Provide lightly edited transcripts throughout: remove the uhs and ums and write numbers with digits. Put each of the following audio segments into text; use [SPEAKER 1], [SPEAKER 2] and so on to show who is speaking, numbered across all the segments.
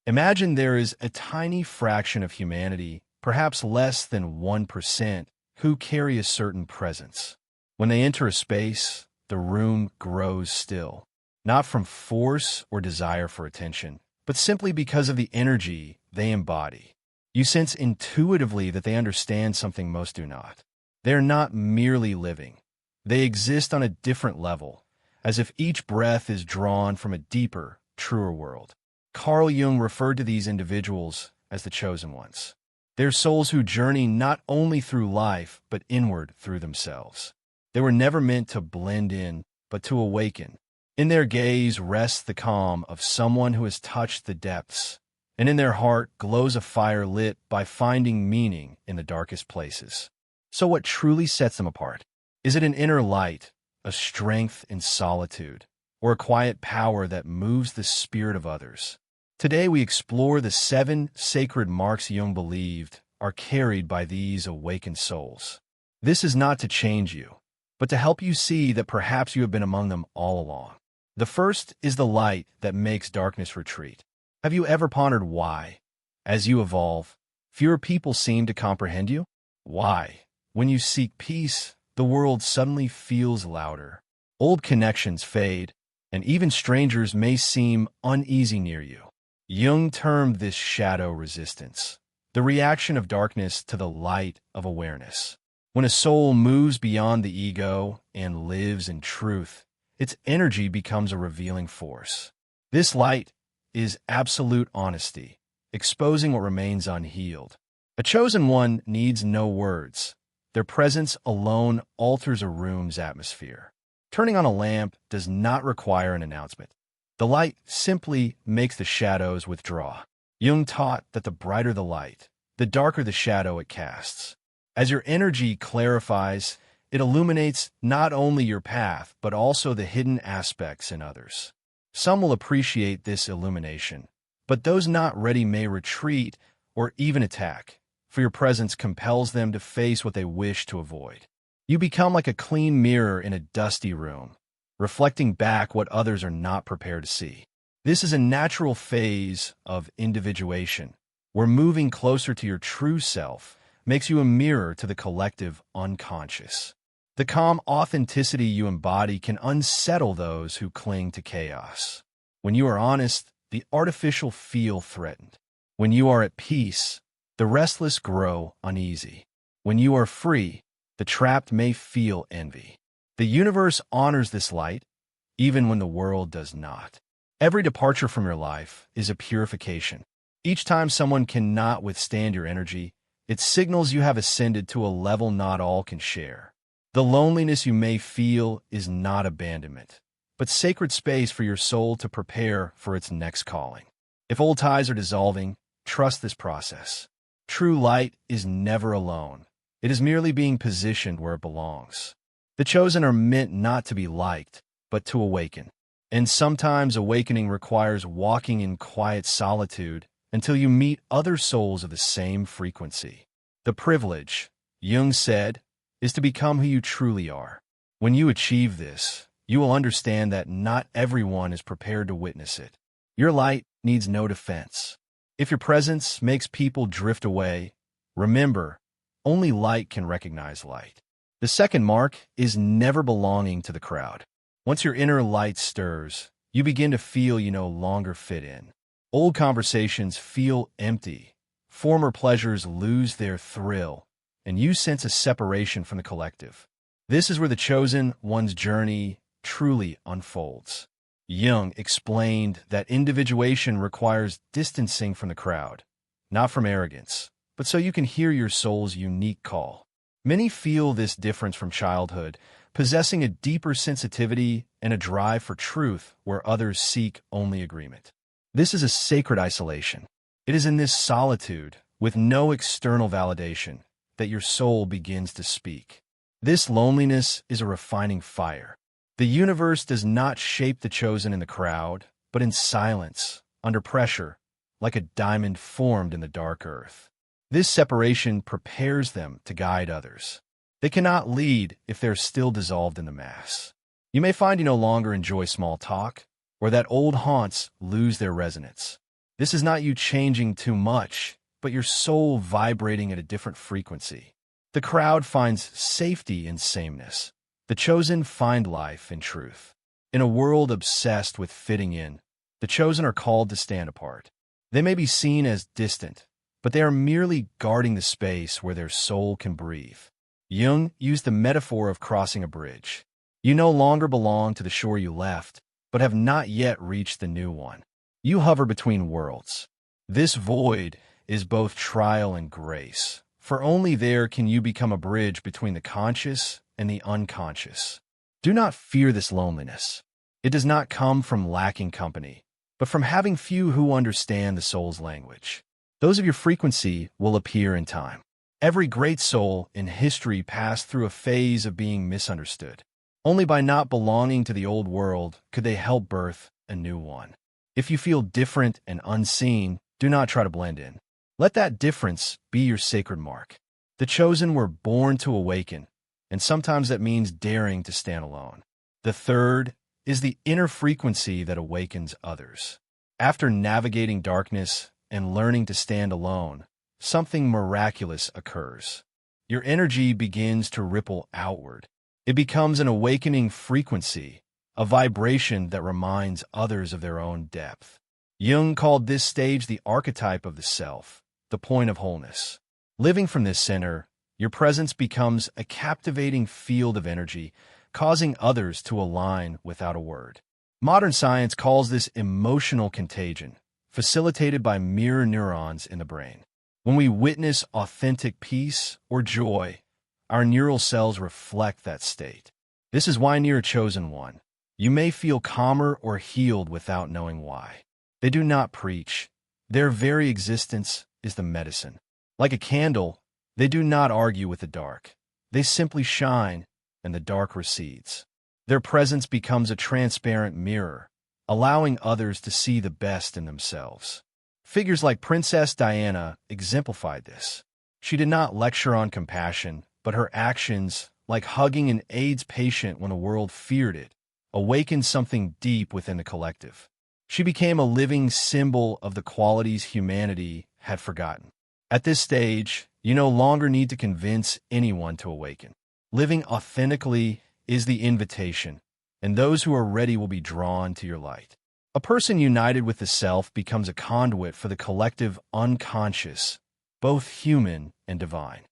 [SPEAKER 1] Imagine there is a tiny fraction of humanity, perhaps less than 1%, who carry a certain presence. When they enter a space, the room grows still, not from force or desire for attention, but simply because of the energy they embody. You sense intuitively that they understand something most do not. They are not merely living. They exist on a different level, as if each breath is drawn from a deeper, truer world. Carl Jung referred to these individuals as the chosen ones. They're souls who journey not only through life, but inward through themselves. They were never meant to blend in, but to awaken. In their gaze rests the calm of someone who has touched the depths, and in their heart glows a fire lit by finding meaning in the darkest places. So what truly sets them apart? Is it an inner light, a strength in solitude, or a quiet power that moves the spirit of others? Today we explore the 7 sacred marks Jung believed are carried by these awakened souls. This is not to change you, but to help you see that perhaps you have been among them all along. The first is the light that makes darkness retreat. Have you ever pondered why, as you evolve, fewer people seem to comprehend you? Why, when you seek peace, the world suddenly feels louder. Old connections fade, and even strangers may seem uneasy near you. Jung termed this shadow resistance, the reaction of darkness to the light of awareness. When a soul moves beyond the ego and lives in truth, its energy becomes a revealing force. This light is absolute honesty, exposing what remains unhealed. A chosen one needs no words. Their presence alone alters a room's atmosphere. Turning on a lamp does not require an announcement. The light simply makes the shadows withdraw. Jung taught that the brighter the light, the darker the shadow it casts. As your energy clarifies, it illuminates not only your path, but also the hidden aspects in others. Some will appreciate this illumination, but those not ready may retreat or even attack, for your presence compels them to face what they wish to avoid. You become like a clean mirror in a dusty room, reflecting back what others are not prepared to see. This is a natural phase of individuation, where moving closer to your true self makes you a mirror to the collective unconscious. The calm authenticity you embody can unsettle those who cling to chaos. When you are honest, the artificial feel threatened. When you are at peace, the restless grow uneasy. When you are free, the trapped may feel envy. The universe honors this light, even when the world does not. Every departure from your life is a purification. Each time someone cannot withstand your energy, it signals you have ascended to a level not all can share. The loneliness you may feel is not abandonment, but sacred space for your soul to prepare for its next calling. If old ties are dissolving, trust this process. True light is never alone. It is merely being positioned where it belongs. The chosen are meant not to be liked, but to awaken. And sometimes awakening requires walking in quiet solitude until you meet other souls of the same frequency. The privilege, Jung said, is to become who you truly are. When you achieve this, you will understand that not everyone is prepared to witness it. Your light needs no defense. If your presence makes people drift away, remember, only light can recognize light. The second mark is never belonging to the crowd. Once your inner light stirs, you begin to feel you no longer fit in. Old conversations feel empty. Former pleasures lose their thrill, and you sense a separation from the collective. This is where the chosen one's journey truly unfolds. Jung explained that individuation requires distancing from the crowd, not from arrogance, but so you can hear your soul's unique call. Many feel this difference from childhood, possessing a deeper sensitivity and a drive for truth where others seek only agreement. This is a sacred isolation. It is in this solitude, with no external validation, that your soul begins to speak. This loneliness is a refining fire. The universe does not shape the chosen in the crowd, but in silence, under pressure, like a diamond formed in the dark earth. This separation prepares them to guide others. They cannot lead if they're still dissolved in the mass. You may find you no longer enjoy small talk, or that old haunts lose their resonance. This is not you changing too much, but your soul vibrating at a different frequency. The crowd finds safety in sameness. The chosen find life in truth. In a world obsessed with fitting in, the chosen are called to stand apart. They may be seen as distant, but they are merely guarding the space where their soul can breathe. Jung used the metaphor of crossing a bridge. You no longer belong to the shore you left, but have not yet reached the new one. You hover between worlds. This void is both trial and grace, for only there can you become a bridge between the conscious and the unconscious. Do not fear this loneliness. It does not come from lacking company, but from having few who understand the soul's language. Those of your frequency will appear in time. Every great soul in history passed through a phase of being misunderstood. Only by not belonging to the old world could they help birth a new one. If you feel different and unseen, do not try to blend in. Let that difference be your sacred mark. The chosen were born to awaken, and sometimes that means daring to stand alone. The third is the inner frequency that awakens others. After navigating darkness and learning to stand alone, something miraculous occurs. Your energy begins to ripple outward. It becomes an awakening frequency, a vibration that reminds others of their own depth. Jung called this stage the archetype of the self, the point of wholeness. Living from this center, your presence becomes a captivating field of energy, causing others to align without a word. Modern science calls this emotional contagion, facilitated by mirror neurons in the brain. When we witness authentic peace or joy, our neural cells reflect that state. This is why near a chosen one, you may feel calmer or healed without knowing why. They do not preach. Their very existence is the medicine. Like a candle, they do not argue with the dark. They simply shine, and the dark recedes. Their presence becomes a transparent mirror, allowing others to see the best in themselves. Figures like Princess Diana exemplified this. She did not lecture on compassion, but her actions, like hugging an AIDS patient when the world feared it, awakened something deep within the collective. She became a living symbol of the qualities humanity had forgotten. At this stage, you no longer need to convince anyone to awaken. Living authentically is the invitation, and those who are ready will be drawn to your light. A person united with the self becomes a conduit for the collective unconscious, both human and divine.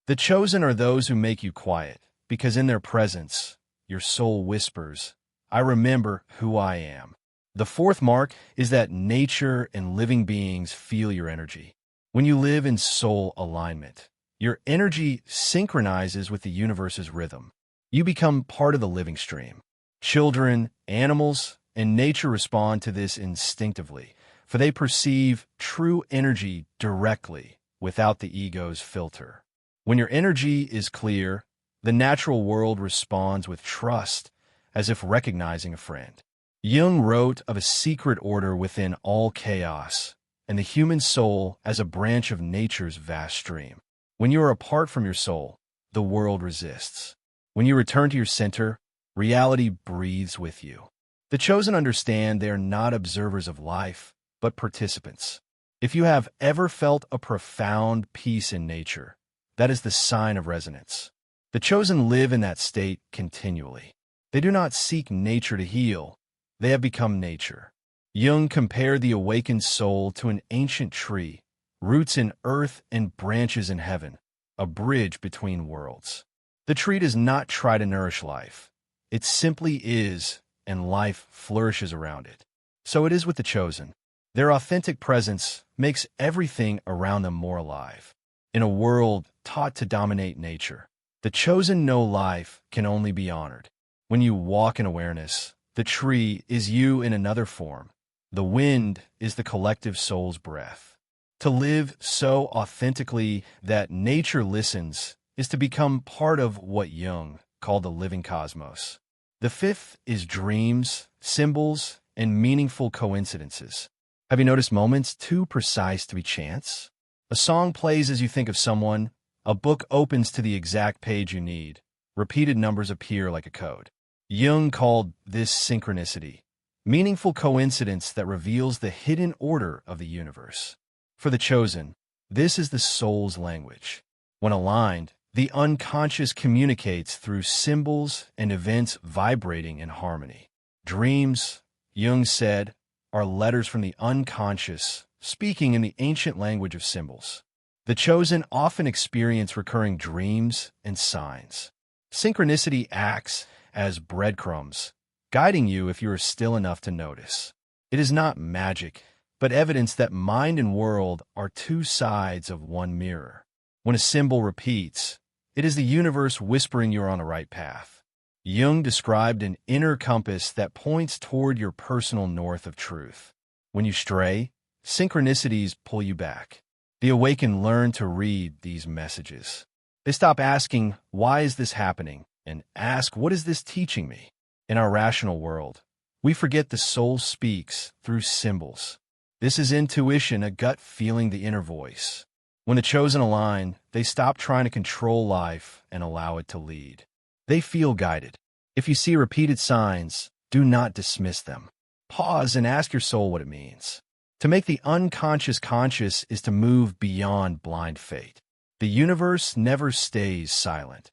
[SPEAKER 1] The chosen are those who make you quiet, because in their presence, your soul whispers, "I remember who I am." The fourth mark is that nature and living beings feel your energy. When you live in soul alignment, your energy synchronizes with the universe's rhythm. You become part of the living stream. Children, animals, and nature respond to this instinctively, for they perceive true energy directly, without the ego's filter. When your energy is clear, the natural world responds with trust, as if recognizing a friend. Jung wrote of a secret order within all chaos, and the human soul as a branch of nature's vast stream. When you are apart from your soul, the world resists. When you return to your center, reality breathes with you. The chosen understand they are not observers of life, but participants. If you have ever felt a profound peace in nature, that is the sign of resonance. The chosen live in that state continually. They do not seek nature to heal. They have become nature. Jung compared the awakened soul to an ancient tree, roots in earth and branches in heaven, a bridge between worlds. The tree does not try to nourish life. It simply is, and life flourishes around it. So it is with the chosen. Their authentic presence makes everything around them more alive. In a world taught to dominate nature, the chosen know life can only be honored. When you walk in awareness, the tree is you in another form. The wind is the collective soul's breath. To live so authentically that nature listens is to become part of what Jung called the living cosmos. The fifth is dreams, symbols, and meaningful coincidences. Have you noticed moments too precise to be chance? A song plays as you think of someone, a book opens to the exact page you need, repeated numbers appear like a code. Jung called this synchronicity, meaningful coincidence that reveals the hidden order of the universe. For the chosen, this is the soul's language. When aligned, the unconscious communicates through symbols and events vibrating in harmony. Dreams, Jung said, are letters from the unconscious, speaking in the ancient language of symbols. The chosen often experience recurring dreams and signs. Synchronicity acts as breadcrumbs, guiding you if you are still enough to notice. It is not magic, but evidence that mind and world are two sides of one mirror. When a symbol repeats, it is the universe whispering you're on the right path. Jung described an inner compass that points toward your personal north of truth. When you stray, synchronicities pull you back. The awakened learn to read these messages. They stop asking, "Why is this happening?" and ask, "What is this teaching me?" In our rational world, we forget the soul speaks through symbols. This is intuition, a gut feeling, the inner voice. When the chosen align, they stop trying to control life and allow it to lead. They feel guided. If you see repeated signs, do not dismiss them. Pause and ask your soul what it means. To make the unconscious conscious is to move beyond blind fate. The universe never stays silent.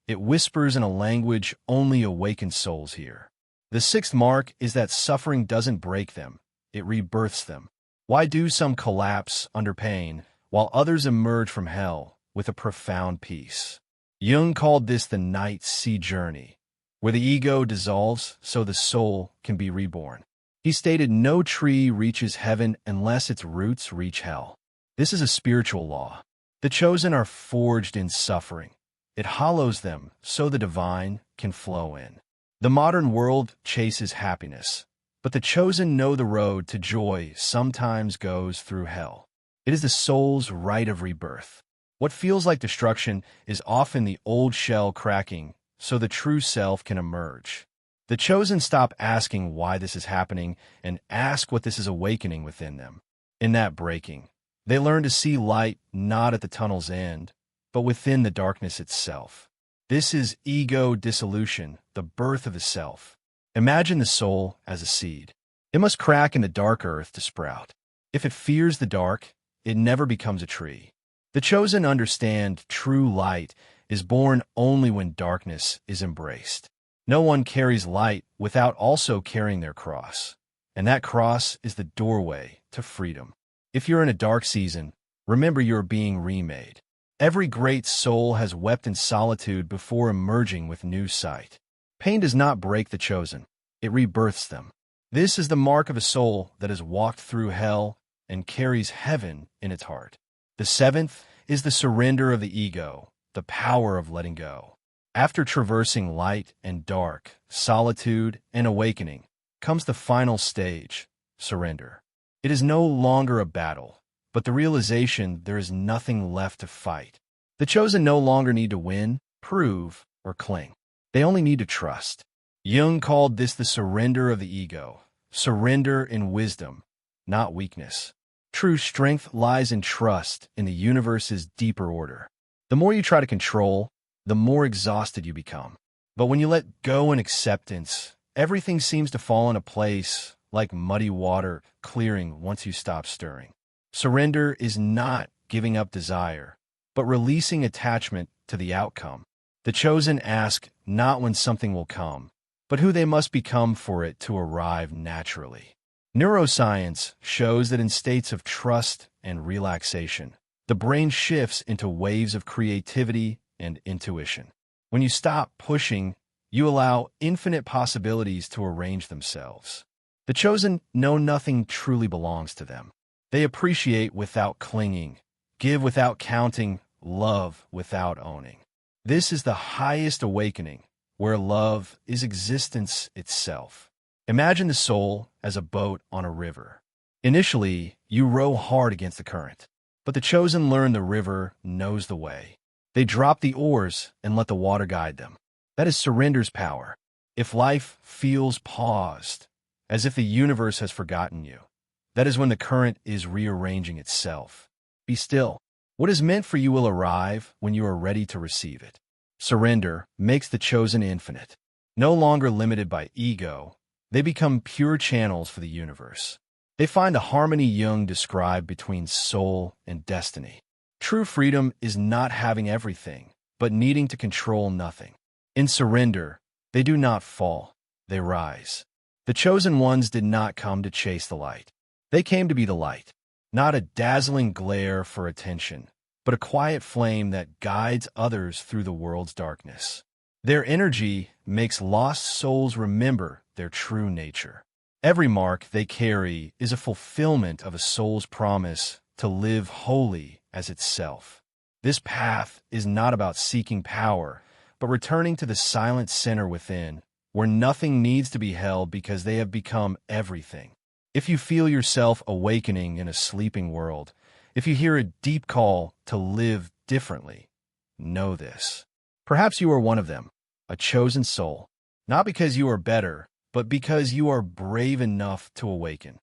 [SPEAKER 1] It whispers in a language only awakened souls hear. The sixth mark is that suffering doesn't break them, it rebirths them. Why do some collapse under pain, while others emerge from hell with a profound peace? Jung called this the night sea journey, where the ego dissolves so the soul can be reborn. He stated, "No tree reaches heaven unless its roots reach hell." This is a spiritual law. The chosen are forged in suffering. It hollows them so the divine can flow in. The modern world chases happiness, but the chosen know the road to joy sometimes goes through hell. It is the soul's rite of rebirth. What feels like destruction is often the old shell cracking so the true self can emerge. The chosen stop asking why this is happening and ask what this is awakening within them. In that breaking, they learn to see light not at the tunnel's end, but within the darkness itself. This is ego dissolution, the birth of the self. Imagine the soul as a seed. It must crack in the dark earth to sprout. If it fears the dark, it never becomes a tree. The chosen understand true light is born only when darkness is embraced. No one carries light without also carrying their cross, and that cross is the doorway to freedom. If you're in a dark season, remember you are being remade. Every great soul has wept in solitude before emerging with new sight. Pain does not break the chosen, it rebirths them. This is the mark of a soul that has walked through hell and carries heaven in its heart. The seventh is the surrender of the ego, the power of letting go. After traversing light and dark, solitude and awakening, comes the final stage, surrender. It is no longer a battle, but the realization there is nothing left to fight. The chosen no longer need to win, prove, or cling. They only need to trust. Jung called this the surrender of the ego, surrender in wisdom, not weakness. True strength lies in trust in the universe's deeper order. The more you try to control, the more exhausted you become. But when you let go in acceptance, everything seems to fall into place like muddy water clearing once you stop stirring. Surrender is not giving up desire, but releasing attachment to the outcome. The chosen ask not when something will come, but who they must become for it to arrive naturally. Neuroscience shows that in states of trust and relaxation, the brain shifts into waves of creativity and intuition. When you stop pushing, you allow infinite possibilities to arrange themselves. The chosen know nothing truly belongs to them. They appreciate without clinging, give without counting, love without owning. This is the highest awakening, where love is existence itself. Imagine the soul as a boat on a river. Initially, you row hard against the current, but the chosen learn the river knows the way. They drop the oars and let the water guide them. That is surrender's power. If life feels paused, as if the universe has forgotten you, that is when the current is rearranging itself. Be still. What is meant for you will arrive when you are ready to receive it. Surrender makes the chosen infinite. No longer limited by ego, They become pure channels for the universe. They find a harmony Jung described between soul and destiny. True freedom is not having everything, but needing to control nothing. In surrender, they do not fall, they rise. The chosen ones did not come to chase the light. They came to be the light, not a dazzling glare for attention, but a quiet flame that guides others through the world's darkness. Their energy makes lost souls remember their true nature. Every mark they carry is a fulfillment of a soul's promise to live wholly as itself. This path is not about seeking power, but returning to the silent center within, where nothing needs to be held because they have become everything. If you feel yourself awakening in a sleeping world, if you hear a deep call to live differently, know this. Perhaps you are one of them, a chosen soul, not because you are better, but because you are brave enough to awaken.